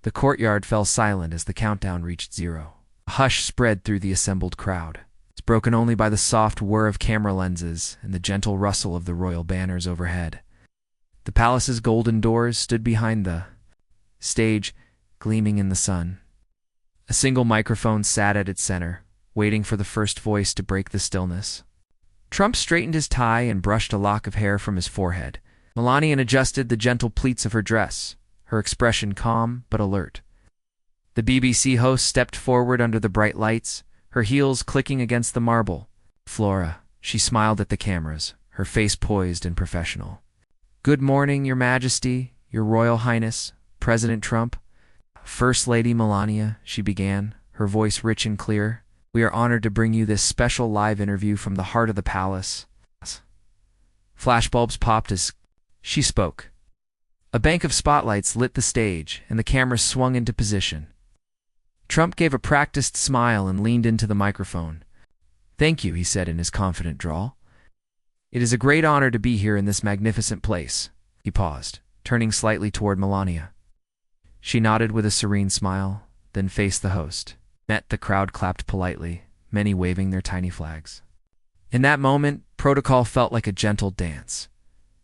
The courtyard fell silent as the countdown reached 0. A hush spread through the assembled crowd. It's broken only by the soft whir of camera lenses and the gentle rustle of the royal banners overhead. The palace's golden doors stood behind the stage, gleaming in the sun. A single microphone sat at its center, waiting for the first voice to break the stillness. Trump straightened his tie and brushed a lock of hair from his forehead. Melania adjusted the gentle pleats of her dress, her expression calm but alert. The BBC host stepped forward under the bright lights, her heels clicking against the marble. Flora, she smiled at the cameras, her face poised and professional. "Good morning, Your Majesty, Your Royal Highness, President Trump." "First Lady Melania," she began, her voice rich and clear. "We are honored to bring you this special live interview from the heart of the palace." Flashbulbs popped as she spoke. A bank of spotlights lit the stage, and the cameras swung into position. Trump gave a practiced smile and leaned into the microphone. "Thank you," he said in his confident drawl. "It is a great honor to be here in this magnificent place." He paused, turning slightly toward Melania. She nodded with a serene smile, then faced the host. The crowd clapped politely, many waving their tiny flags. In that moment, protocol felt like a gentle dance.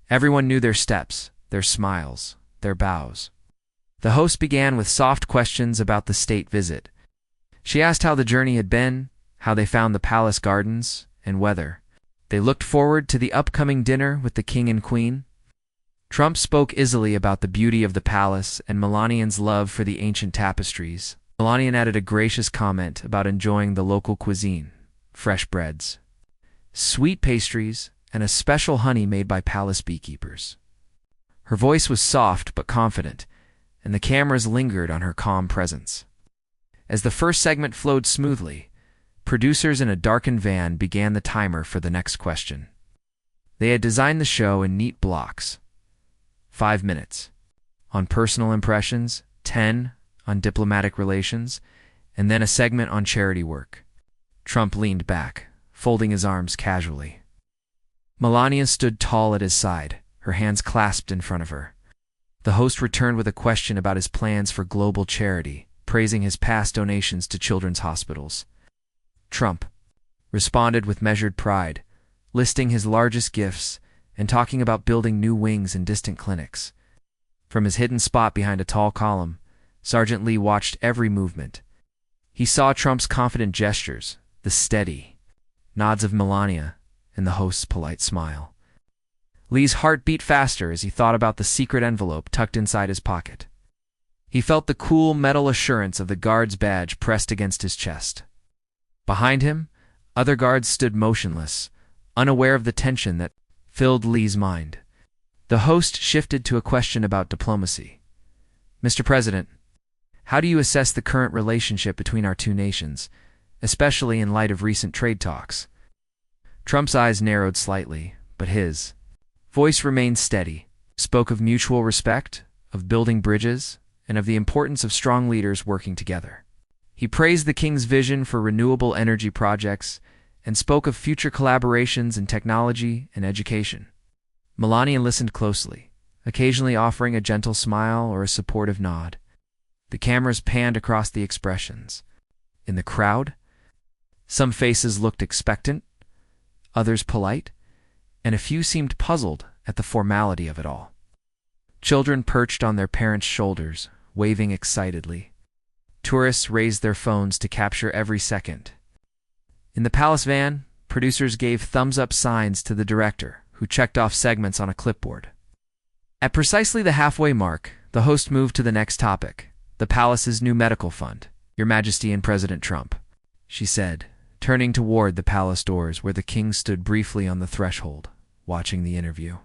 Everyone knew their steps, their smiles, their bows. The host began with soft questions about the state visit. She asked how the journey had been, how they found the palace gardens, and whether they looked forward to the upcoming dinner with the king and queen. Trump spoke easily about the beauty of the palace and Melania's love for the ancient tapestries. Melania added a gracious comment about enjoying the local cuisine, fresh breads, sweet pastries, and a special honey made by palace beekeepers. Her voice was soft but confident, and the cameras lingered on her calm presence. As the first segment flowed smoothly, producers in a darkened van began the timer for the next question. They had designed the show in neat blocks. 5 minutes on personal impressions, 10 on diplomatic relations, and then a segment on charity work. Trump leaned back, folding his arms casually. Melania stood tall at his side, her hands clasped in front of her. The host returned with a question about his plans for global charity, praising his past donations to children's hospitals. Trump responded with measured pride, listing his largest gifts and talking about building new wings in distant clinics. From his hidden spot behind a tall column, Sergeant Lee watched every movement. He saw Trump's confident gestures, the steady nods of Melania, and the host's polite smile. Lee's heart beat faster as he thought about the secret envelope tucked inside his pocket. He felt the cool metal assurance of the guard's badge pressed against his chest. Behind him, other guards stood motionless, unaware of the tension that filled Lee's mind. The host shifted to a question about diplomacy. "Mr. President, how do you assess the current relationship between our two nations, especially in light of recent trade talks?" Trump's eyes narrowed slightly, but his voice remained steady, spoke of mutual respect, of building bridges, and of the importance of strong leaders working together. He praised the king's vision for renewable energy projects and spoke of future collaborations in technology and education. Melania listened closely, occasionally offering a gentle smile or a supportive nod. The cameras panned across the expressions. In the crowd, some faces looked expectant, others polite, and a few seemed puzzled at the formality of it all. Children perched on their parents' shoulders, waving excitedly. Tourists raised their phones to capture every second. In the palace van, producers gave thumbs-up signs to the director, who checked off segments on a clipboard. At precisely the halfway mark, the host moved to the next topic, the palace's new medical fund. "Your Majesty and President Trump," she said, turning toward the palace doors where the king stood briefly on the threshold, watching the interview.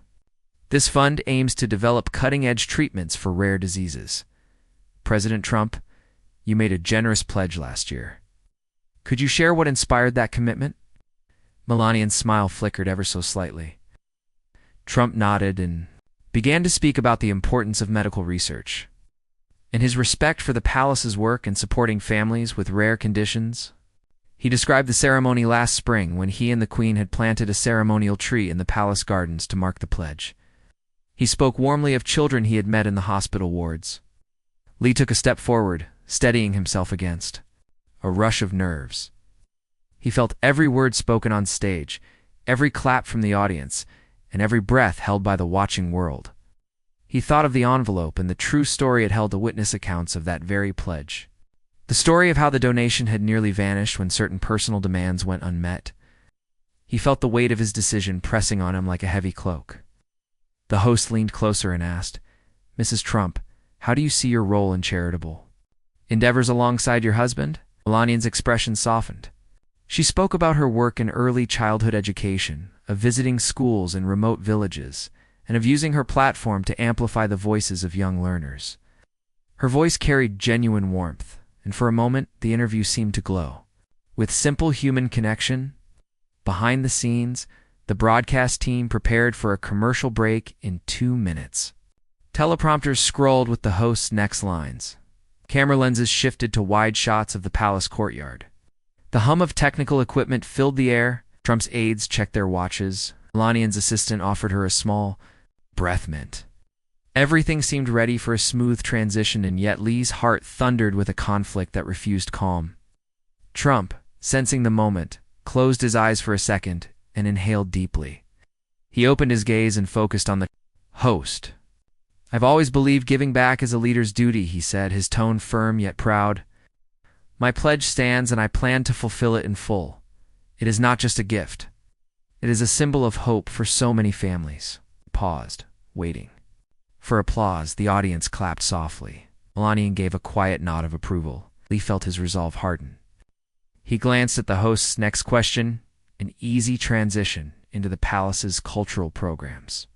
"This fund aims to develop cutting-edge treatments for rare diseases. President Trump, you made a generous pledge last year. Could you share what inspired that commitment?" Melania's smile flickered ever so slightly. Trump nodded and began to speak about the importance of medical research and his respect for the palace's work in supporting families with rare conditions. He described the ceremony last spring when he and the Queen had planted a ceremonial tree in the palace gardens to mark the pledge. He spoke warmly of children he had met in the hospital wards. Lee took a step forward, steadying himself against a rush of nerves. He felt every word spoken on stage, every clap from the audience, and every breath held by the watching world. He thought of the envelope and the true story it held to witness accounts of that very pledge. The story of how the donation had nearly vanished when certain personal demands went unmet. He felt the weight of his decision pressing on him like a heavy cloak. The host leaned closer and asked, "Mrs. Trump, how do you see your role in charitable endeavors alongside your husband?" Melania's expression softened. She spoke about her work in early childhood education, of visiting schools in remote villages, and of using her platform to amplify the voices of young learners. Her voice carried genuine warmth, and for a moment the interview seemed to glow. With simple human connection, behind the scenes, the broadcast team prepared for a commercial break in 2 minutes. Teleprompters scrolled with the host's next lines. Camera lenses shifted to wide shots of the palace courtyard. The hum of technical equipment filled the air. Trump's aides checked their watches. Melania's assistant offered her a small breath mint. Everything seemed ready for a smooth transition, and yet Lee's heart thundered with a conflict that refused calm. Trump, sensing the moment, closed his eyes for a second and inhaled deeply. He opened his gaze and focused on the host. "I've always believed giving back is a leader's duty," he said, his tone firm yet proud. "My pledge stands, and I plan to fulfill it in full. It is not just a gift. It is a symbol of hope for so many families." He paused, waiting for applause. The audience clapped softly. Melania gave a quiet nod of approval. Lee felt his resolve harden. He glanced at the host's next question, an easy transition into the palace's cultural programs.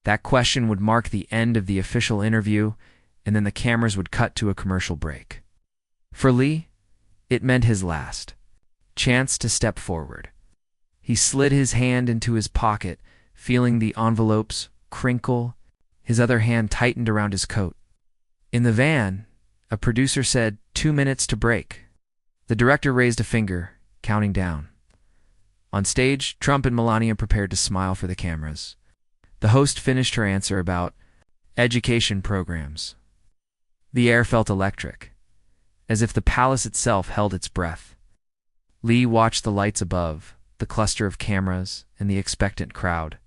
That question would mark the end of the official interview, and then the cameras would cut to a commercial break. For Lee, it meant his last chance to step forward. He slid his hand into his pocket, feeling the envelopes crinkle. His other hand tightened around his coat. In the van, a producer said, "2 minutes to break." The director raised a finger, counting down. On stage, Trump and Melania prepared to smile for the cameras. The host finished her answer about education programs. The air felt electric, as if the palace itself held its breath. Lee watched the lights above, the cluster of cameras, and the expectant crowd.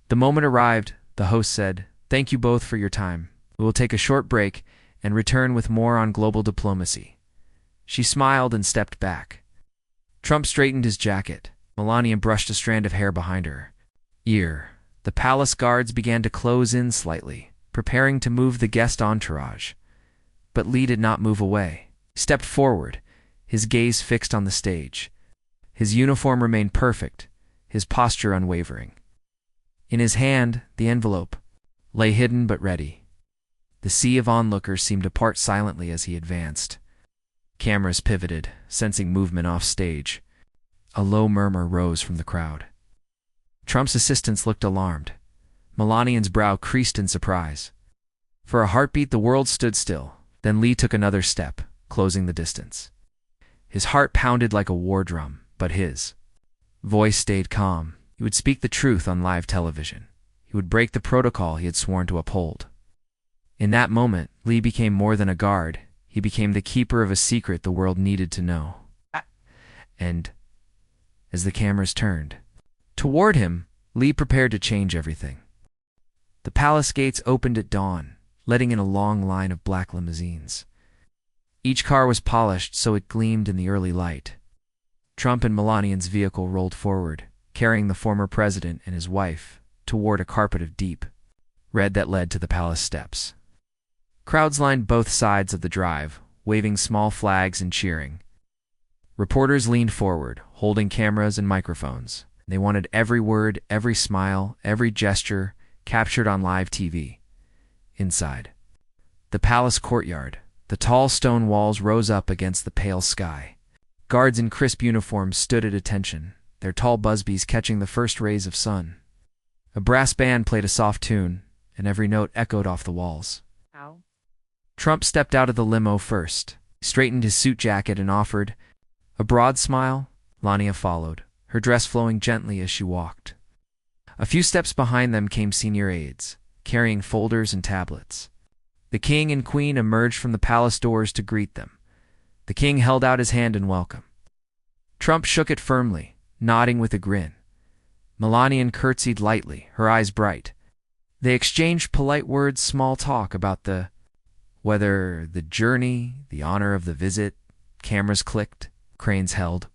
The moment arrived, the host said, "Thank you both for your time. We will take a short break and return with more on global diplomacy." She smiled and stepped back. Trump straightened his jacket. Melania brushed a strand of hair behind her ear. The palace guards began to close in slightly, preparing to move the guest entourage. But Lee did not move away. He stepped forward, his gaze fixed on the stage. His uniform remained perfect, his posture unwavering. In his hand, the envelope lay hidden but ready. The sea of onlookers seemed to part silently as he advanced. Cameras pivoted, sensing movement off stage. A low murmur rose from the crowd. Trump's assistants looked alarmed. Melania's brow creased in surprise. For a heartbeat, the world stood still. Then Lee took another step, closing the distance. His heart pounded like a war drum, but his voice stayed calm. He would speak the truth on live television. He would break the protocol he had sworn to uphold. In that moment, Lee became more than a guard. He became the keeper of a secret the world needed to know. And as the cameras turned toward him, Lee prepared to change everything. The palace gates opened at dawn, letting in a long line of black limousines. Each car was polished so it gleamed in the early light. Trump and Melania's vehicle rolled forward, carrying the former president and his wife toward a carpet of deep red that led to the palace steps. Crowds lined both sides of the drive, waving small flags and cheering. Reporters leaned forward, holding cameras and microphones. They wanted every word, every smile, every gesture captured on live TV. Inside the palace courtyard, the tall stone walls rose up against the pale sky. Guards in crisp uniforms stood at attention, their tall busbies catching the first rays of sun. A brass band played a soft tune, and every note echoed off the walls. Ow. Trump stepped out of the limo first, straightened his suit jacket and offered a broad smile. Melania followed, her dress flowing gently as she walked. A few steps behind them came senior aides, carrying folders and tablets. The king and queen emerged from the palace doors to greet them. The king held out his hand in welcome. Trump shook it firmly, nodding with a grin. Melania curtsied lightly, her eyes bright. They exchanged polite words, small talk about the weather, the journey, the honor of the visit. Cameras clicked, cranes held.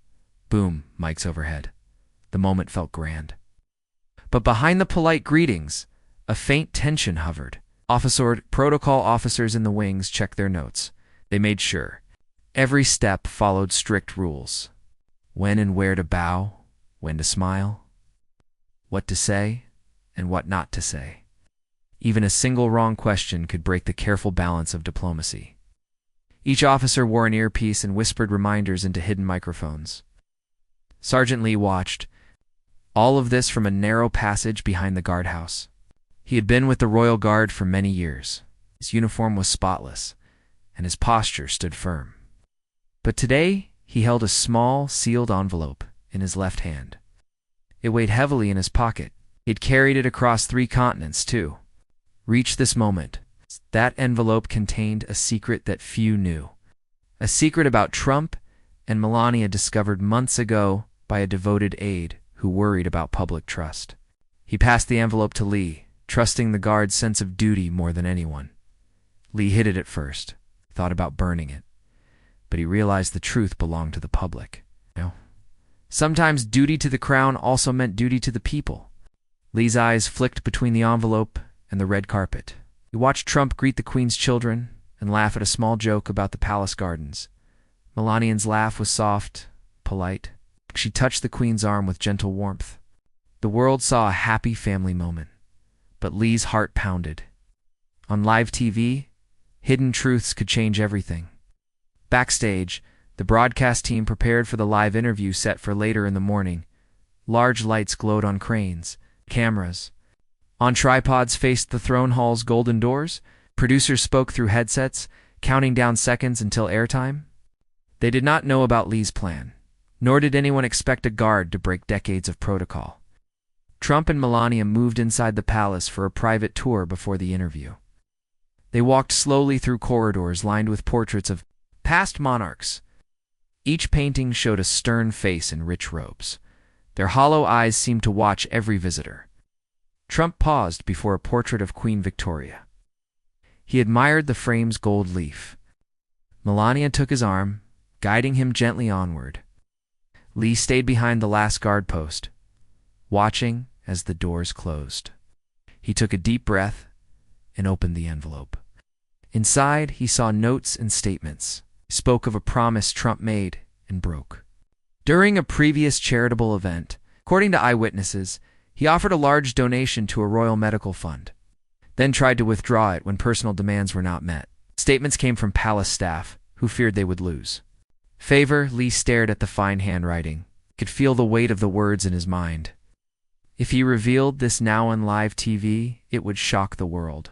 Boom, mics overhead. The moment felt grand. But behind the polite greetings, a faint tension hovered. Protocol officers in the wings checked their notes. They made sure. Every step followed strict rules. When and where to bow, when to smile, what to say, and what not to say. Even a single wrong question could break the careful balance of diplomacy. Each officer wore an earpiece and whispered reminders into hidden microphones. Sergeant Lee watched. All of this from a narrow passage behind the guardhouse. He had been with the Royal Guard for many years. His uniform was spotless, and his posture stood firm. But today, he held a small, sealed envelope in his left hand. It weighed heavily in his pocket. He'd carried it across 3 continents, too. Reach this moment. That envelope contained a secret that few knew. A secret about Trump and Melania discovered months ago by a devoted aide who worried about public trust. He passed the envelope to Lee, trusting the guard's sense of duty more than anyone. Lee hid it at first, thought about burning it, but he realized the truth belonged to the public. Sometimes duty to the crown also meant duty to the people. Lee's eyes flicked between the envelope and the red carpet. He watched Trump greet the Queen's children and laugh at a small joke about the palace gardens. Melania's laugh was soft, polite. She touched the Queen's arm with gentle warmth. The world saw a happy family moment. But Lee's heart pounded. On live TV, hidden truths could change everything. Backstage, the broadcast team prepared for the live interview set for later in the morning. Large lights glowed on cranes, cameras. On tripods faced the throne hall's golden doors. Producers spoke through headsets, counting down seconds until airtime. They did not know about Lee's plan, nor did anyone expect a guard to break decades of protocol. Trump and Melania moved inside the palace for a private tour before the interview. They walked slowly through corridors lined with portraits of past monarchs. Each painting showed a stern face in rich robes. Their hollow eyes seemed to watch every visitor. Trump paused before a portrait of Queen Victoria. He admired the frame's gold leaf. Melania took his arm, guiding him gently onward. Lee stayed behind the last guard post, watching as the doors closed. He took a deep breath and opened the envelope. Inside, he saw notes and statements. He spoke of a promise Trump made and broke. During a previous charitable event, according to eyewitnesses, he offered a large donation to a royal medical fund, then tried to withdraw it when personal demands were not met. Statements came from palace staff, who feared they would lose favor. Lee stared at the fine handwriting, could feel the weight of the words in his mind. If he revealed this now on live TV, it would shock the world.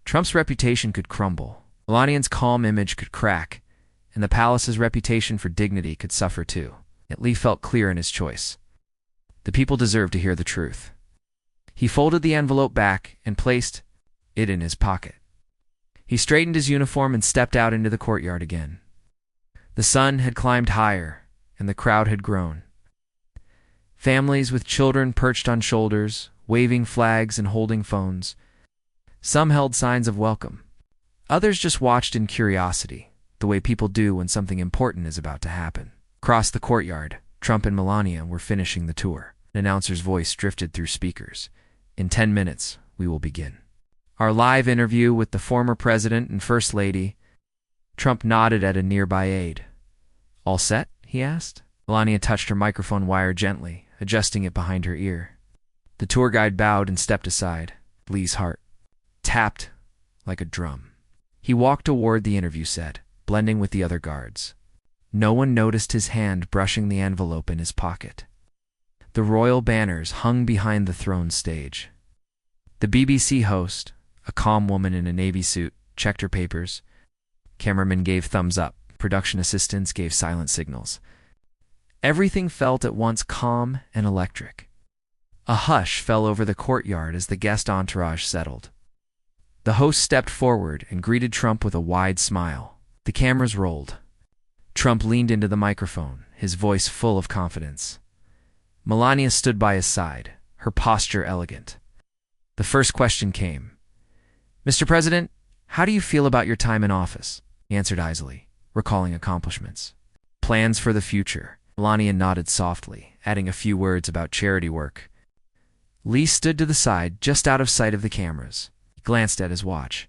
Trump's reputation could crumble, Melania's calm image could crack, and the palace's reputation for dignity could suffer too. Yet Lee felt clear in his choice. The people deserved to hear the truth. He folded the envelope back and placed it in his pocket. He straightened his uniform and stepped out into the courtyard again. The sun had climbed higher, and the crowd had grown. Families with children perched on shoulders, waving flags and holding phones. Some held signs of welcome. Others just watched in curiosity, the way people do when something important is about to happen. Across the courtyard, Trump and Melania were finishing the tour. An announcer's voice drifted through speakers. In 10 minutes, we will begin our live interview with the former president and first lady. Trump nodded at a nearby aide. All set? He asked. Melania touched her microphone wire gently, adjusting it behind her ear. The tour guide bowed and stepped aside. Lee's heart tapped like a drum. He walked toward the interview set, blending with the other guards. No one noticed his hand brushing the envelope in his pocket. The royal banners hung behind the throne stage. The BBC host, a calm woman in a navy suit, checked her papers. Cameramen gave thumbs up. Production assistants gave silent signals. Everything felt at once calm and electric. A hush fell over the courtyard as the guest entourage settled. The host stepped forward and greeted Trump with a wide smile. The cameras rolled. Trump leaned into the microphone, his voice full of confidence. Melania stood by his side, her posture elegant. The first question came. "Mr. President, how do you feel about your time in office?" He answered easily, recalling accomplishments. "Plans for the future." Melania nodded softly, adding a few words about charity work. Lee stood to the side, just out of sight of the cameras. He glanced at his watch.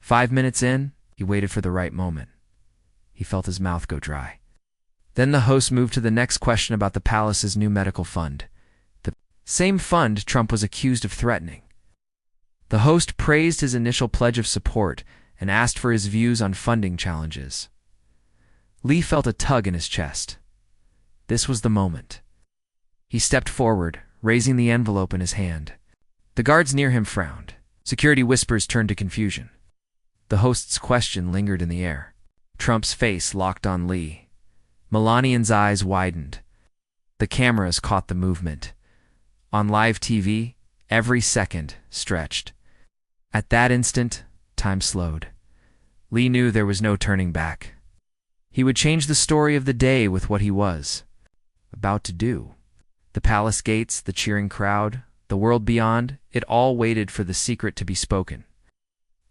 5 minutes in, he waited for the right moment. He felt his mouth go dry. Then the host moved to the next question about the palace's new medical fund. The same fund Trump was accused of threatening. The host praised his initial pledge of support and asked for his views on funding challenges. Lee felt a tug in his chest. This was the moment. He stepped forward, raising the envelope in his hand. The guards near him frowned. Security whispers turned to confusion. The host's question lingered in the air. Trump's face locked on Lee. Melania's eyes widened. The cameras caught the movement. On live TV, every second stretched. At that instant, time slowed. Lee knew there was no turning back. He would change the story of the day with what he was about to do. The palace gates, the cheering crowd, the world beyond, it all waited for the secret to be spoken.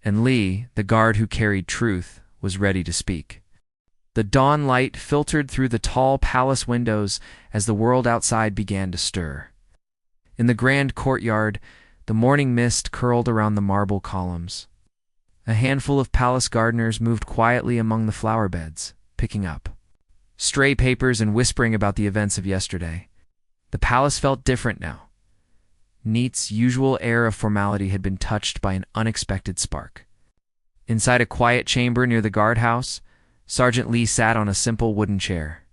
And Lee, the guard who carried truth, was ready to speak. The dawn light filtered through the tall palace windows as the world outside began to stir. In the grand courtyard, the morning mist curled around the marble columns. A handful of palace gardeners moved quietly among the flower beds, picking up stray papers and whispering about the events of yesterday. The palace felt different now. Neat's usual air of formality had been touched by an unexpected spark. Inside a quiet chamber near the guardhouse, Sergeant Lee sat on a simple wooden chair.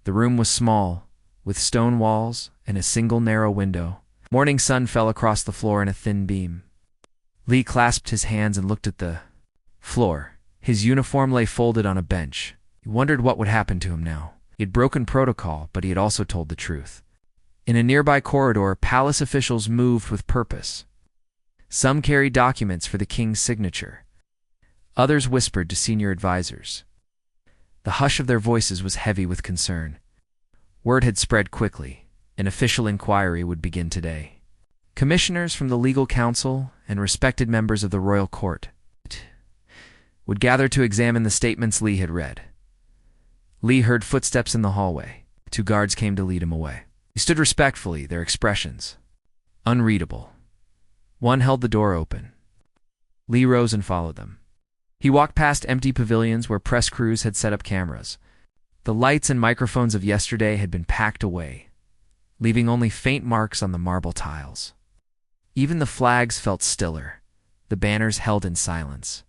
The room was small, with stone walls and a single narrow window. Morning sun fell across the floor in a thin beam. Lee clasped his hands and looked at the floor. His uniform lay folded on a bench. He wondered what would happen to him now. He had broken protocol, but he had also told the truth. In a nearby corridor, palace officials moved with purpose. Some carried documents for the king's signature. Others whispered to senior advisors. The hush of their voices was heavy with concern. Word had spread quickly. An official inquiry would begin today. Commissioners from the legal council and respected members of the royal court would gather to examine the statements Lee had read. Lee heard footsteps in the hallway. 2 guards came to lead him away. He stood respectfully, their expressions unreadable. One held the door open. Lee rose and followed them. He walked past empty pavilions where press crews had set up cameras. The lights and microphones of yesterday had been packed away, leaving only faint marks on the marble tiles. Even the flags felt stiller, the banners held in silence.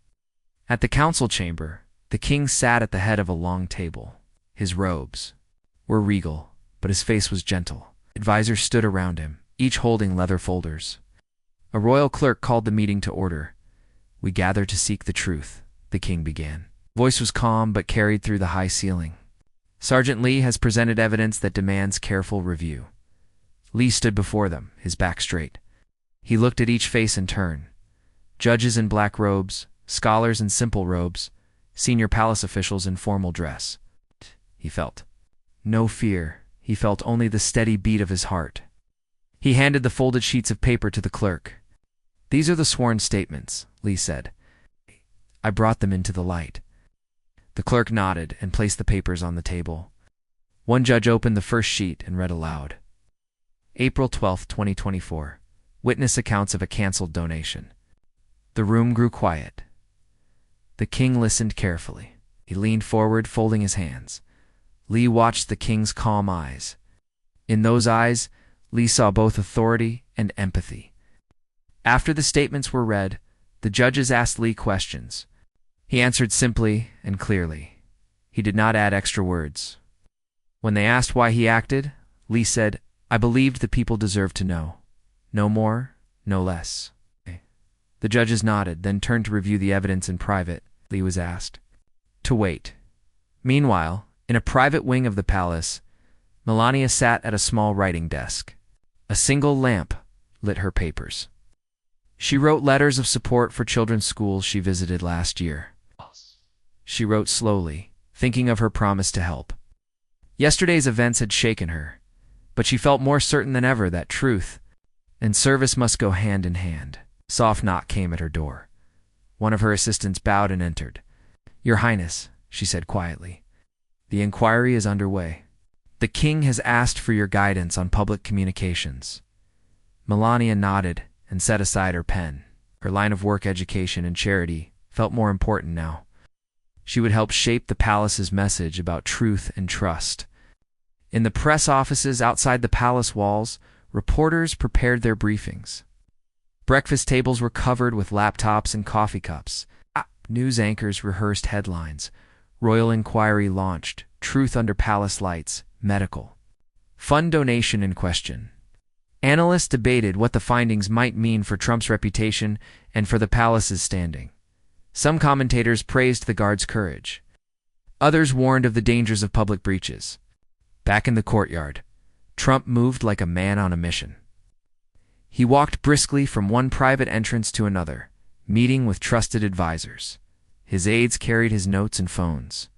At the council chamber, the king sat at the head of a long table. His robes were regal, but his face was gentle. Advisors stood around him, each holding leather folders. A royal clerk called the meeting to order. "We gather to seek the truth," the king began. Voice was calm but carried through the high ceiling. "Sergeant Lee has presented evidence that demands careful review." Lee stood before them, his back straight. He looked at each face in turn. Judges in black robes, scholars in simple robes, senior palace officials in formal dress. He felt no fear. He felt only the steady beat of his heart. He handed the folded sheets of paper to the clerk. "These are the sworn statements," Lee said. "I brought them into the light." The clerk nodded and placed the papers on the table. One judge opened the first sheet and read aloud. April 12, 2024. Witness accounts of a canceled donation. The room grew quiet. The king listened carefully. He leaned forward, folding his hands. Lee watched the king's calm eyes. In those eyes, Lee saw both authority and empathy. After the statements were read, the judges asked Lee questions. He answered simply and clearly. He did not add extra words. When they asked why he acted, Lee said, "I believed the people deserved to know. No more, no less." The judges nodded, then turned to review the evidence in private. Lee was asked to wait. Meanwhile, in a private wing of the palace, Melania sat at a small writing desk. A single lamp lit her papers. She wrote letters of support for children's schools she visited last year. She wrote slowly, thinking of her promise to help. Yesterday's events had shaken her, but she felt more certain than ever that truth and service must go hand in hand. A soft knock came at her door. One of her assistants bowed and entered. "Your Highness," she said quietly, "the inquiry is underway. The king has asked for your guidance on public communications." Melania nodded and set aside her pen. Her line of work, education, and charity felt more important now. She would help shape the palace's message about truth and trust. In the press offices outside the palace walls, reporters prepared their briefings. Breakfast tables were covered with laptops and coffee cups. News anchors rehearsed headlines. Royal inquiry launched. Truth under palace lights. Medical fund donation in question. Analysts debated what the findings might mean for Trump's reputation and for the palace's standing. Some commentators praised the guards' courage. Others warned of the dangers of public breaches. Back in the courtyard, Trump moved like a man on a mission. He walked briskly from one private entrance to another, meeting with trusted advisors. His aides carried his notes and phones.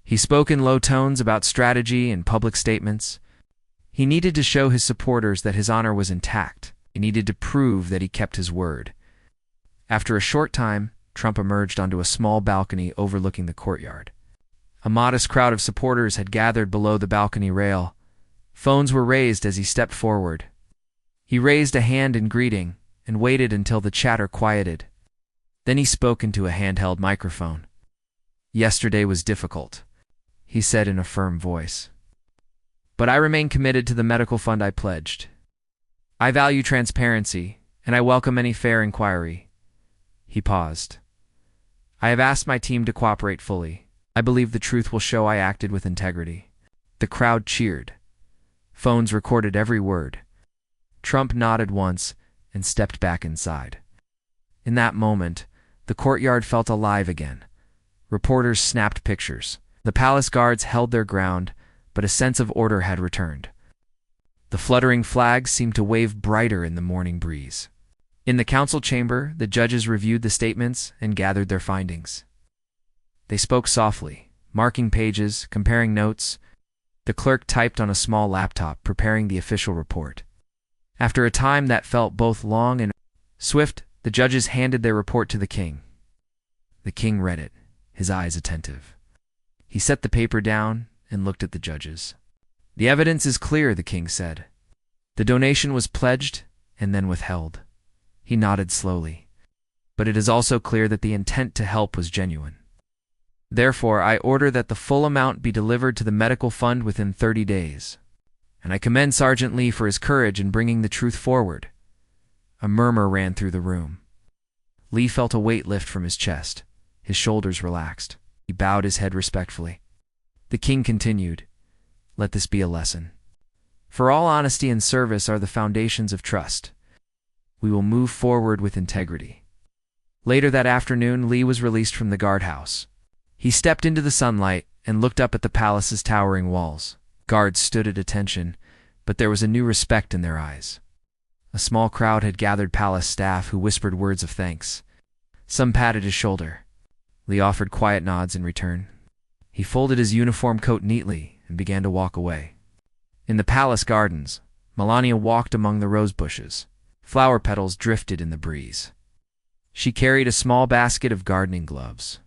He spoke in low tones about strategy and public statements. He needed to show his supporters that his honor was intact. He needed to prove that he kept his word. After a short time, Trump emerged onto a small balcony overlooking the courtyard. A modest crowd of supporters had gathered below the balcony rail. Phones were raised as he stepped forward. He raised a hand in greeting and waited until the chatter quieted. Then he spoke into a handheld microphone. "Yesterday was difficult," he said in a firm voice. "But I remain committed to the medical fund I pledged. I value transparency, and I welcome any fair inquiry." He paused. "I have asked my team to cooperate fully. I believe the truth will show I acted with integrity." The crowd cheered. Phones recorded every word. Trump nodded once and stepped back inside. In that moment, the courtyard felt alive again. Reporters snapped pictures. The palace guards held their ground, but a sense of order had returned. The fluttering flags seemed to wave brighter in the morning breeze. In the council chamber, the judges reviewed the statements and gathered their findings. They spoke softly, marking pages, comparing notes. The clerk typed on a small laptop, preparing the official report. After a time that felt both long and swift, the judges handed their report to the king. The king read it, his eyes attentive. He set the paper down and looked at the judges. "The evidence is clear," the king said. "The donation was pledged and then withheld." He nodded slowly. "But it is also clear that the intent to help was genuine. Therefore, I order that the full amount be delivered to the medical fund within 30 days. And I commend Sergeant Lee for his courage in bringing the truth forward." A murmur ran through the room. Lee felt a weight lift from his chest. His shoulders relaxed. He bowed his head respectfully. The king continued, "Let this be a lesson. For all honesty and service are the foundations of trust. We will move forward with integrity." Later that afternoon, Lee was released from the guardhouse. He stepped into the sunlight and looked up at the palace's towering walls. Guards stood at attention, but there was a new respect in their eyes. A small crowd had gathered palace staff who whispered words of thanks. Some patted his shoulder. Lee offered quiet nods in return. He folded his uniform coat neatly and began to walk away. In the palace gardens, Melania walked among the rose bushes. Flower petals drifted in the breeze. She carried a small basket of gardening gloves.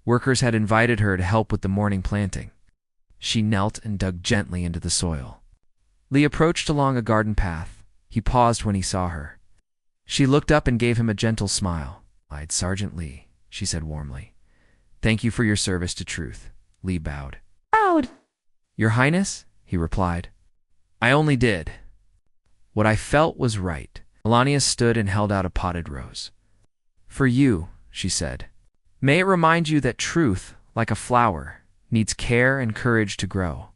Workers had invited her to help with the morning planting. She knelt and dug gently into the soil. Lee approached along a garden path. He paused when he saw her. She looked up and gave him a gentle smile. "I'd Sergeant Lee," she said warmly. "Thank you for your service to truth." Lee bowed. Proud. "Your Highness," he replied. "I only did what I felt was right." Melania stood and held out a potted rose. "For you," she said. "May it remind you that truth, like a flower, needs care and courage to grow."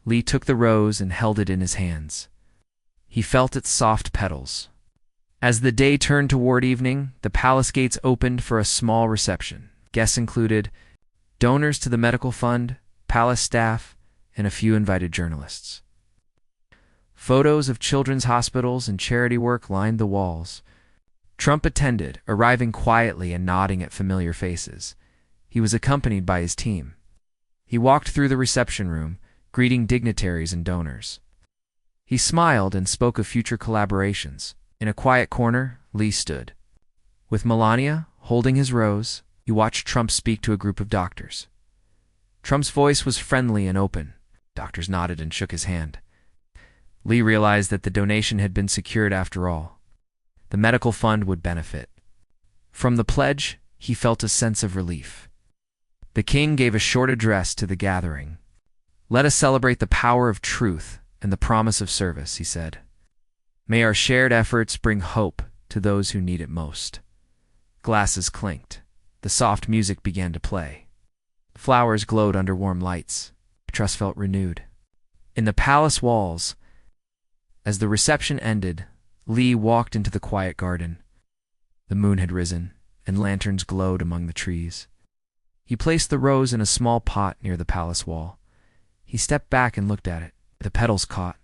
Lee took the rose and held it in his hands. He felt its soft petals. As the day turned toward evening, the palace gates opened for a small reception. Guests included donors to the medical fund, palace staff, and a few invited journalists. Photos of children's hospitals and charity work lined the walls. Trump attended, arriving quietly and nodding at familiar faces. He was accompanied by his team. He walked through the reception room, greeting dignitaries and donors. He smiled and spoke of future collaborations. In a quiet corner, Lee stood. With Melania holding his rose, he watched Trump speak to a group of doctors. Trump's voice was friendly and open. Doctors nodded and shook his hand. Lee realized that the donation had been secured after all. The medical fund would benefit. From the pledge, he felt a sense of relief. The king gave a short address to the gathering. "Let us celebrate the power of truth and the promise of service," he said. "May our shared efforts bring hope to those who need it most." Glasses clinked. The soft music began to play. Flowers glowed under warm lights. Trust felt renewed. In the palace walls, as the reception ended, Lee walked into the quiet garden. The moon had risen, and lanterns glowed among the trees. He placed the rose in a small pot near the palace wall. He stepped back and looked at it. The petals caught.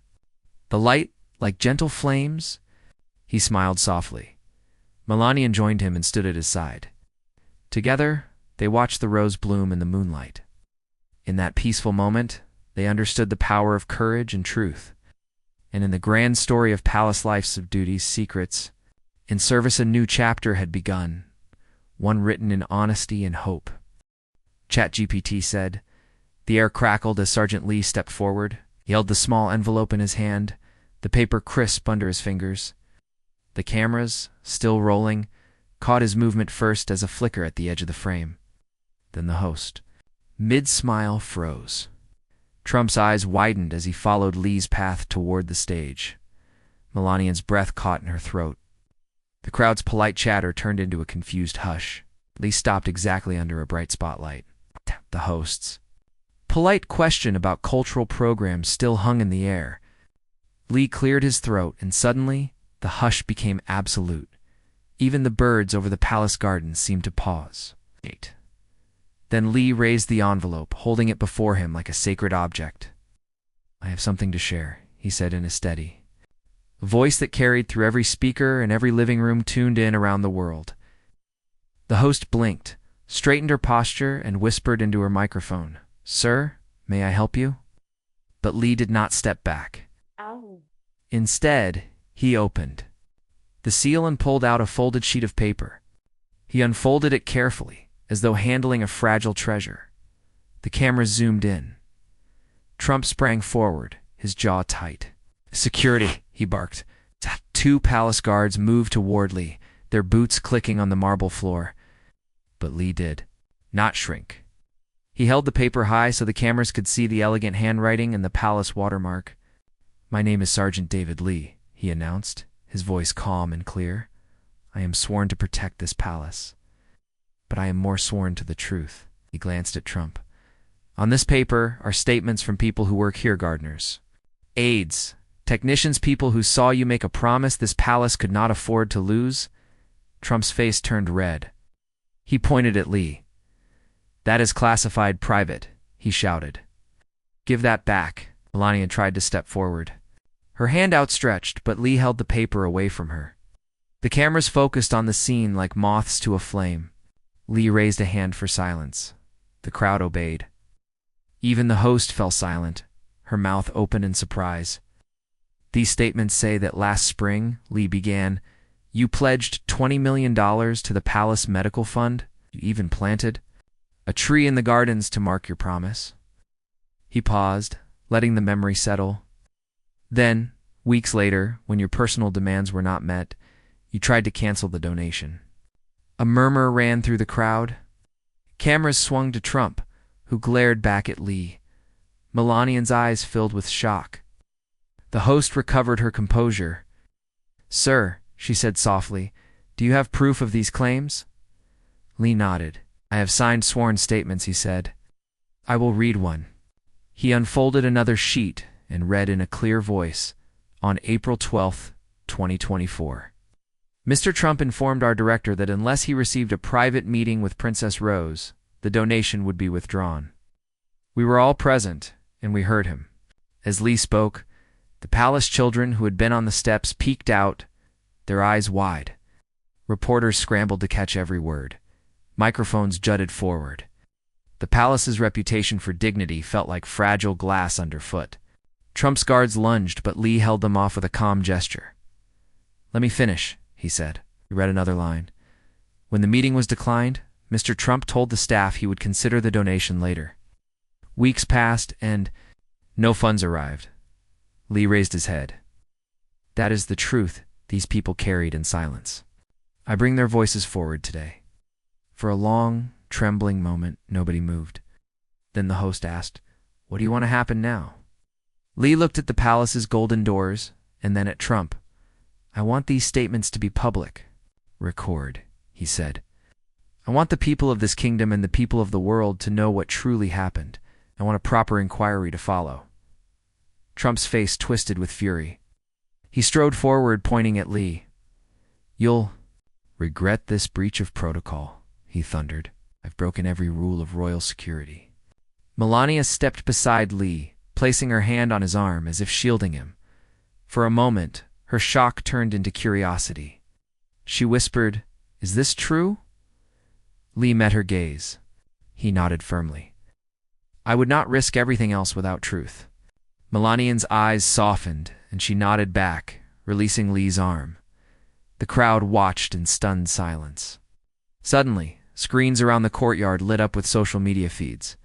The light, like gentle flames. He smiled softly. Melania joined him and stood at his side. Together, they watched the rose bloom in the moonlight. In that peaceful moment, they understood the power of courage and truth. And in the grand story of palace life's of duties, secrets, in service a new chapter had begun, one written in honesty and hope. ChatGPT said. The air crackled as Sergeant Lee stepped forward. He held the small envelope in his hand, the paper crisp under his fingers. The cameras, still rolling, caught his movement first as a flicker at the edge of the frame. Then the host, mid-smile, froze. Trump's eyes widened as he followed Lee's path toward the stage. Melania's breath caught in her throat. The crowd's polite chatter turned into a confused hush. Lee stopped exactly under a bright spotlight. The host's polite question about cultural programs still hung in the air. Lee cleared his throat, and suddenly, the hush became absolute. Even the birds over the palace gardens seemed to pause. Then Lee raised the envelope, holding it before him like a sacred object. "I have something to share," he said in a steady voice that carried through every speaker and every living room tuned in around the world. The host blinked, straightened her posture, and whispered into her microphone, "Sir, may I help you?" But Lee did not step back. Ow. Instead, he opened the seal and pulled out a folded sheet of paper. He unfolded it carefully, as though handling a fragile treasure. The camera zoomed in. Trump sprang forward, his jaw tight. "Security," he barked. 2 palace guards moved toward Lee, their boots clicking on the marble floor. But Lee did not shrink. He held the paper high so the cameras could see the elegant handwriting and the palace watermark. "My name is Sergeant David Lee," he announced, his voice calm and clear. "I am sworn to protect this palace. But I am more sworn to the truth." He glanced at Trump. "On this paper are statements from people who work here, gardeners, aides, technicians, people who saw you make a promise this palace could not afford to lose." Trump's face turned red. He pointed at Lee. "That is classified private," he shouted. "Give that back." Melania tried to step forward. Her hand outstretched, but Lee held the paper away from her. The cameras focused on the scene like moths to a flame. Lee raised a hand for silence. The crowd obeyed. Even the host fell silent, her mouth open in surprise. "These statements say that last spring," Lee began, "you pledged $20 million to the palace medical fund. You even planted a tree in the gardens to mark your promise." He paused, letting the memory settle. "Then, weeks later, when your personal demands were not met, you tried to cancel the donation." A murmur ran through the crowd. Cameras swung to Trump, who glared back at Lee. Melania's eyes filled with shock. The host recovered her composure. "Sir," she said softly, "do you have proof of these claims?" Lee nodded. "I have signed sworn statements," he said. "I will read one." He unfolded another sheet and read in a clear voice, "On April 12th, 2024. Mr. Trump informed our director that unless he received a private meeting with Princess Rose, the donation would be withdrawn." We were all present, and we heard him. As Lee spoke, the palace children who had been on the steps peeked out, their eyes wide. Reporters scrambled to catch every word. Microphones jutted forward. The palace's reputation for dignity felt like fragile glass underfoot. Trump's guards lunged, but Lee held them off with a calm gesture. "Let me finish," he said. He read another line. When the meeting was declined, Mr. Trump told the staff he would consider the donation later. Weeks passed, and no funds arrived. Lee raised his head. That is the truth these people carried in silence. I bring their voices forward today. For a long, trembling moment, nobody moved. Then the host asked, "What do you want to happen now?" Lee looked at the palace's golden doors, and then at Trump. "I want these statements to be public. Record," he said. "I want the people of this kingdom and the people of the world to know what truly happened. I want a proper inquiry to follow." Trump's face twisted with fury. He strode forward, pointing at Lee. "You'll regret this breach of protocol," he thundered. "I've broken every rule of royal security." Melania stepped beside Lee, placing her hand on his arm as if shielding him. For a moment, her shock turned into curiosity. She whispered, "Is this true?" Lee met her gaze. He nodded firmly. "I would not risk everything else without truth." Melania's eyes softened, and she nodded back, releasing Lee's arm. The crowd watched in stunned silence. Suddenly, screens around the courtyard lit up with social media feeds.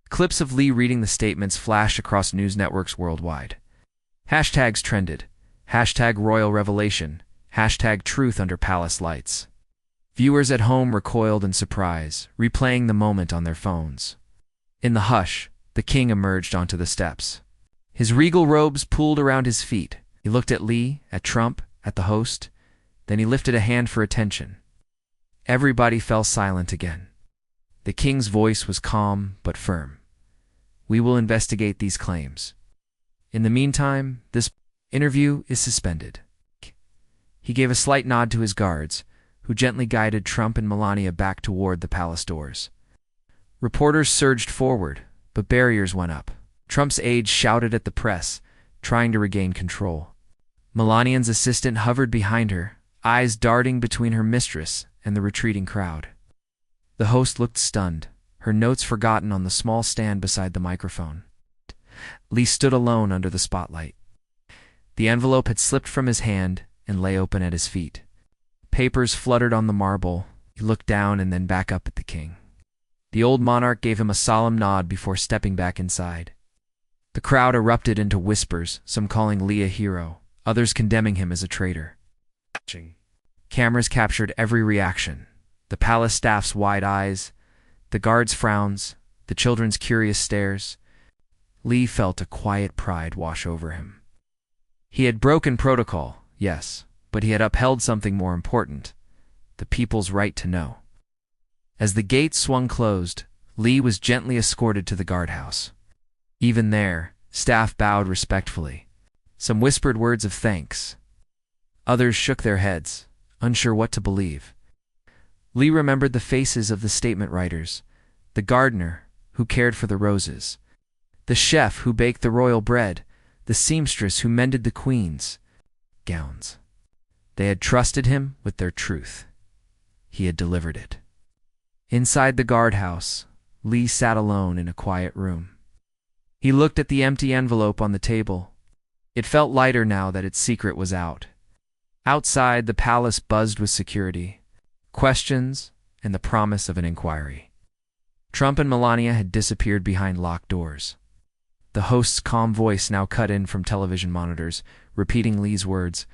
Clips of Lee reading the statements flashed across news networks worldwide. Hashtags trended. Hashtag Royal Revelation. Hashtag Truth Under Palace Lights. Viewers at home recoiled in surprise, replaying the moment on their phones. In the hush, the king emerged onto the steps. His regal robes pooled around his feet. He looked at Lee, at Trump, at the host. Then he lifted a hand for attention. Everybody fell silent again. The king's voice was calm but firm. "We will investigate these claims. In the meantime, this interview is suspended." He gave a slight nod to his guards, who gently guided Trump and Melania back toward the palace doors. Reporters surged forward, but barriers went up. Trump's aides shouted at the press, trying to regain control. Melania's assistant hovered behind her, eyes darting between her mistress and the retreating crowd. The host looked stunned, her notes forgotten on the small stand beside the microphone. Lee stood alone under the spotlight. The envelope had slipped from his hand and lay open at his feet. Papers fluttered on the marble. He looked down and then back up at the king. The old monarch gave him a solemn nod before stepping back inside. The crowd erupted into whispers, some calling Lee a hero, others condemning him as a traitor. Cameras captured every reaction: the palace staff's wide eyes, the guards' frowns, the children's curious stares. Lee felt a quiet pride wash over him. He had broken protocol, yes, but he had upheld something more important: the people's right to know. As the gates swung closed, Lee was gently escorted to the guardhouse. Even there, staff bowed respectfully. Some whispered words of thanks. Others shook their heads, unsure what to believe. Lee remembered the faces of the statement writers: the gardener, who cared for the roses; the chef who baked the royal bread; the seamstress who mended the queen's gowns. They had trusted him with their truth. He had delivered it. Inside the guardhouse, Lee sat alone in a quiet room. He looked at the empty envelope on the table. It felt lighter now that its secret was out. Outside, the palace buzzed with security, questions, and the promise of an inquiry. Trump and Melania had disappeared behind locked doors. The host's calm voice now cut in from television monitors, repeating Lee's words,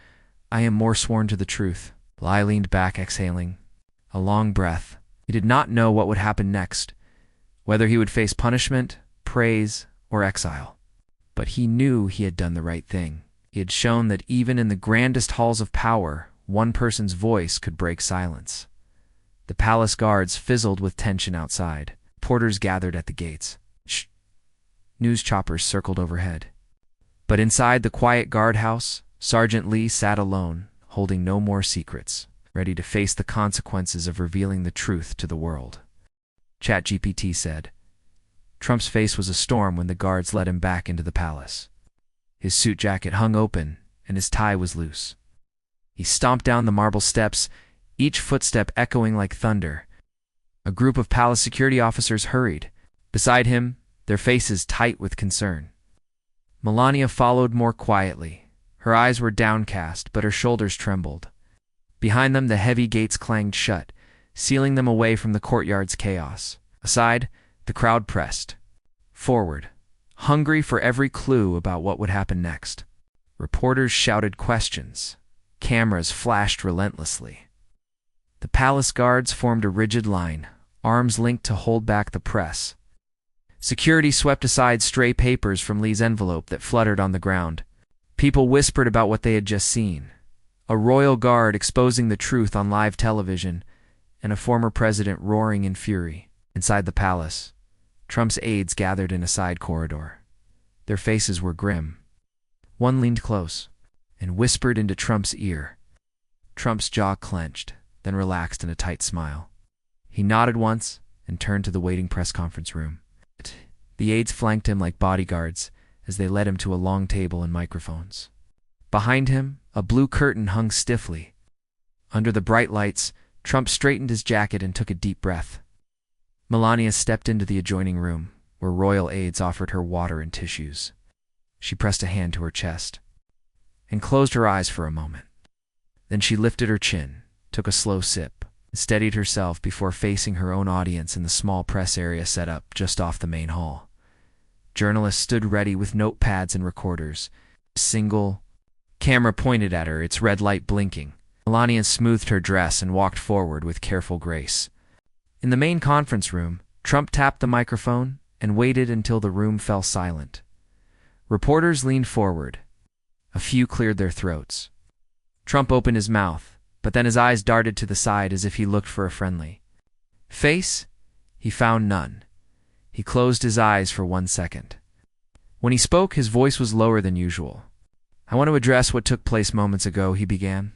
"I am more sworn to the truth." Lee leaned back, exhaling a long breath. He did not know what would happen next, whether he would face punishment, praise, or exile. But he knew he had done the right thing. He had shown that even in the grandest halls of power, one person's voice could break silence. The palace guards fizzled with tension outside. Porters gathered at the gates. Shh! News choppers circled overhead. But inside the quiet guardhouse, Sergeant Lee sat alone, holding no more secrets, ready to face the consequences of revealing the truth to the world. ChatGPT said. Trump's face was a storm when the guards led him back into the palace. His suit jacket hung open, and his tie was loose. He stomped down the marble steps, each footstep echoing like thunder. A group of palace security officers hurried. Beside him, their faces tight with concern. Melania followed more quietly. Her eyes were downcast, but her shoulders trembled. Behind them, the heavy gates clanged shut, sealing them away from the courtyard's chaos. Aside, the crowd pressed forward, hungry for every clue about what would happen next. Reporters shouted questions. Cameras flashed relentlessly. The palace guards formed a rigid line, arms linked to hold back the press. Security swept aside stray papers from Lee's envelope that fluttered on the ground. People whispered about what they had just seen. A royal guard exposing the truth on live television, and a former president roaring in fury. Inside the palace, Trump's aides gathered in a side corridor. Their faces were grim. One leaned close and whispered into Trump's ear. Trump's jaw clenched, then relaxed in a tight smile. He nodded once and turned to the waiting press conference room. The aides flanked him like bodyguards as they led him to a long table and microphones. Behind him, a blue curtain hung stiffly. Under the bright lights, Trump straightened his jacket and took a deep breath. Melania stepped into the adjoining room, where royal aides offered her water and tissues. She pressed a hand to her chest and closed her eyes for a moment. Then she lifted her chin, took a slow sip, and steadied herself before facing her own audience in the small press area set up just off the main hall. Journalists stood ready with notepads and recorders. A single camera pointed at her, its red light blinking. Melania smoothed her dress and walked forward with careful grace. In the main conference room, Trump tapped the microphone and waited until the room fell silent. Reporters leaned forward. A few cleared their throats. Trump opened his mouth, but then his eyes darted to the side as if he looked for a friendly face. He found none. He closed his eyes for 1 second. When he spoke, his voice was lower than usual. "I want to address what took place moments ago," he began.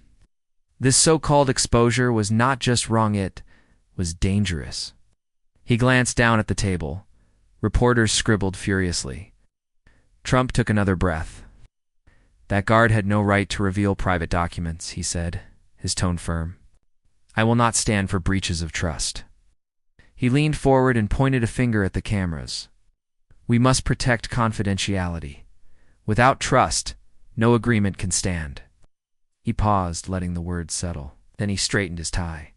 "This so-called exposure was not just wrong, it was dangerous." He glanced down at the table. Reporters scribbled furiously. Trump took another breath. "That guard had no right to reveal private documents," he said, his tone firm. "I will not stand for breaches of trust." He leaned forward and pointed a finger at the cameras. "We must protect confidentiality. Without trust, no agreement can stand." He paused, letting the words settle. Then he straightened his tie.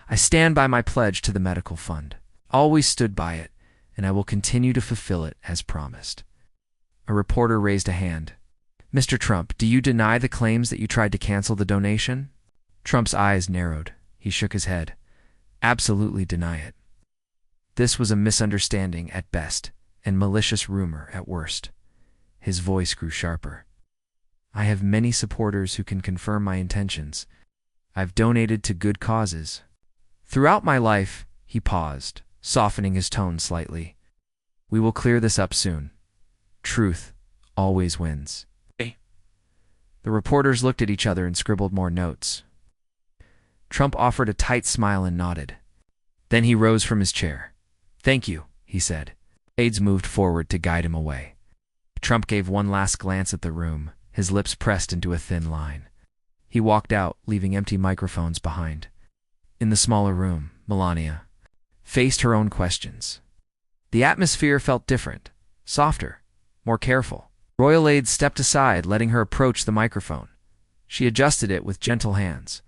"I stand by my pledge to the medical fund. Always stood by it, and I will continue to fulfill it as promised." A reporter raised a hand. "Mr. Trump, do you deny the claims that you tried to cancel the donation?" Trump's eyes narrowed. He shook his head. "Absolutely deny it. This was a misunderstanding at best, and malicious rumor at worst." His voice grew sharper. "I have many supporters who can confirm my intentions. I've donated to good causes. Throughout my life," he paused, softening his tone slightly. "We will clear this up soon. Truth always wins." The reporters looked at each other and scribbled more notes. Trump offered a tight smile and nodded. Then he rose from his chair. "Thank you," he said. Aides moved forward to guide him away. Trump gave one last glance at the room, his lips pressed into a thin line. He walked out, leaving empty microphones behind. In the smaller room, Melania faced her own questions. The atmosphere felt different, softer, more careful. Royal aides stepped aside, letting her approach the microphone. She adjusted it with gentle hands.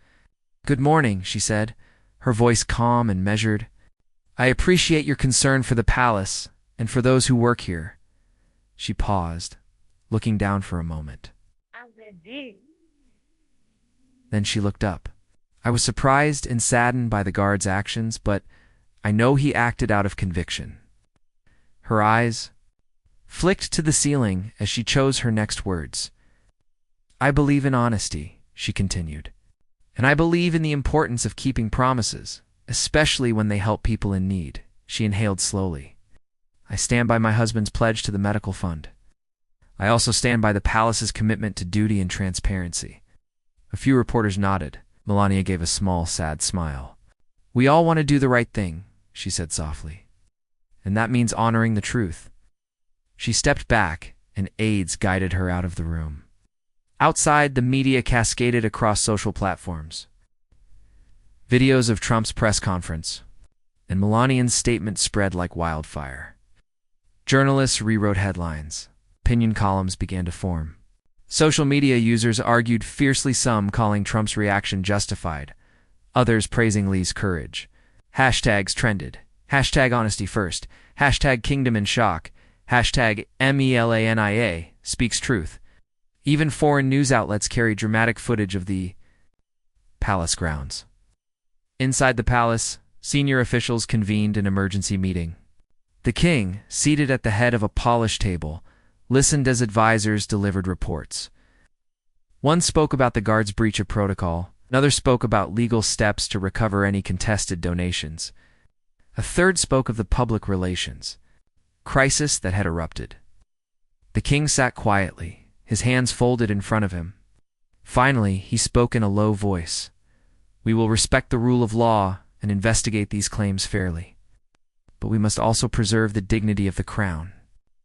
"Good morning," she said, her voice calm and measured. "I appreciate your concern for the palace and for those who work here." She paused, looking down for a moment. Then she looked up. "I was surprised and saddened by the guard's actions, but I know he acted out of conviction." Her eyes flicked to the ceiling as she chose her next words. "I believe in honesty," she continued, "and I believe in the importance of keeping promises, especially when they help people in need." She inhaled slowly. "I stand by my husband's pledge to the medical fund. I also stand by the palace's commitment to duty and transparency." A few reporters nodded. Melania gave a small, sad smile. "We all want to do the right thing," she said softly. "And that means honoring the truth." She stepped back, and aides guided her out of the room. Outside, the media cascaded across social platforms. videos of Trump's press conference, and Melania's statement spread like wildfire. Journalists rewrote headlines. Opinion columns began to form. Social media users argued fiercely, some calling Trump's reaction justified, others praising Lee's courage. Hashtags trended. Hashtag honesty first. Hashtag kingdom in shock. Hashtag MELANIA speaks truth. Even foreign news outlets carried dramatic footage of the palace grounds. Inside the palace, senior officials convened an emergency meeting. The king, seated at the head of a polished table, listened as advisors delivered reports. One spoke about the guards' breach of protocol. Another spoke about legal steps to recover any contested donations. A third spoke of the public relations crisis that had erupted. The king sat quietly, his hands folded in front of him. Finally, he spoke in a low voice. "We will respect the rule of law and investigate these claims fairly. But we must also preserve the dignity of the crown."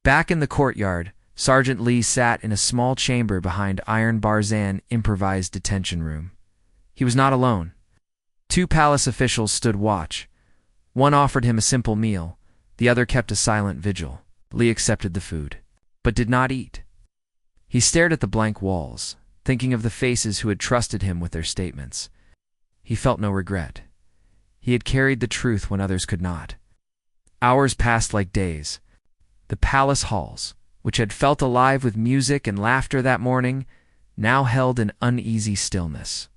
Back in the courtyard, Sergeant Lee sat in a small chamber behind Iron Bar's improvised detention room. He was not alone. Two palace officials stood watch. One offered him a simple meal, the other kept a silent vigil. Lee accepted the food, but did not eat. He stared at the blank walls, thinking of the faces who had trusted him with their statements. He felt no regret. He had carried the truth when others could not. Hours passed like days. The palace halls, which had felt alive with music and laughter that morning, now held an uneasy stillness.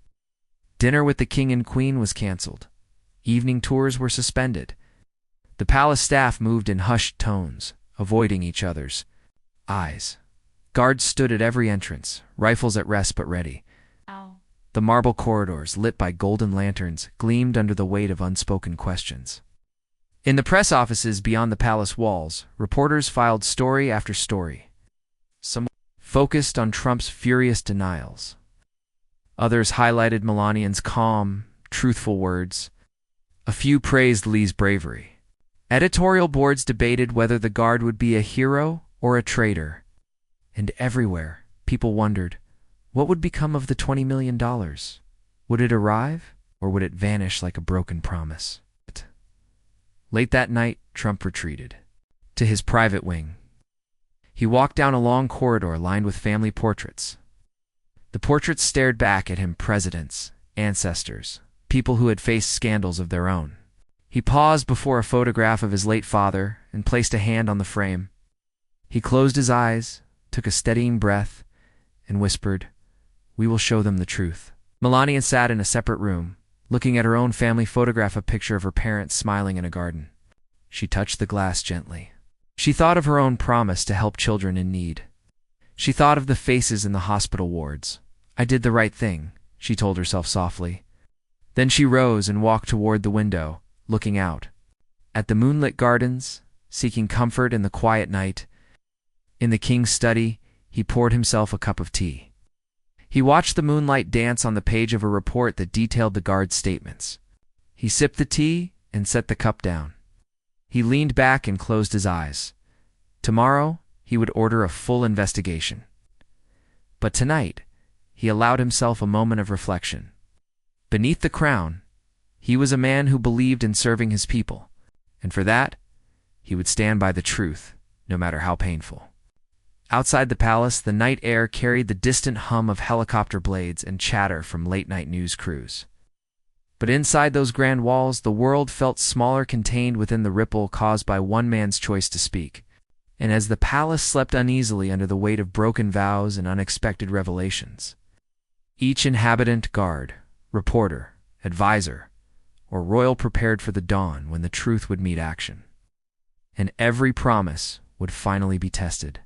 Dinner with the king and queen was canceled. Evening tours were suspended. The palace staff moved in hushed tones, avoiding each other's eyes. Guards stood at every entrance, rifles at rest but ready. The marble corridors, lit by golden lanterns, gleamed under the weight of unspoken questions. In the press offices beyond the palace walls, reporters filed story after story. Some focused on Trump's furious denials. Others highlighted Melania's calm, truthful words. A few praised Lee's bravery. Editorial boards debated whether the guard would be a hero or a traitor. And everywhere, people wondered, what would become of the $20 million? Would it arrive, or would it vanish like a broken promise? Late that night, Trump retreated to his private wing. He walked down a long corridor lined with family portraits. The portraits stared back at him, presidents, ancestors, people who had faced scandals of their own. He paused before a photograph of his late father and placed a hand on the frame. He closed his eyes, took a steadying breath, and whispered, "We will show them the truth." Melania sat in a separate room, looking at her own family photograph, a picture of her parents smiling in a garden. She touched the glass gently. She thought of her own promise to help children in need. She thought of the faces in the hospital wards. "I did the right thing," she told herself softly. Then she rose and walked toward the window, looking out. At the moonlit gardens, seeking comfort in the quiet night. In the king's study, he poured himself a cup of tea. He watched the moonlight dance on the page of a report that detailed the guard's statements. He sipped the tea and set the cup down. He leaned back and closed his eyes. Tomorrow, he would order a full investigation. But tonight, he allowed himself a moment of reflection. Beneath the crown, he was a man who believed in serving his people, and for that, he would stand by the truth, no matter how painful. Outside the palace, the night air carried the distant hum of helicopter blades and chatter from late-night news crews. But inside those grand walls, the world felt smaller, contained within the ripple caused by one man's choice to speak. And as the palace slept uneasily under the weight of broken vows and unexpected revelations, each inhabitant, guard, reporter, advisor, or royal prepared for the dawn when the truth would meet action. And every promise would finally be tested.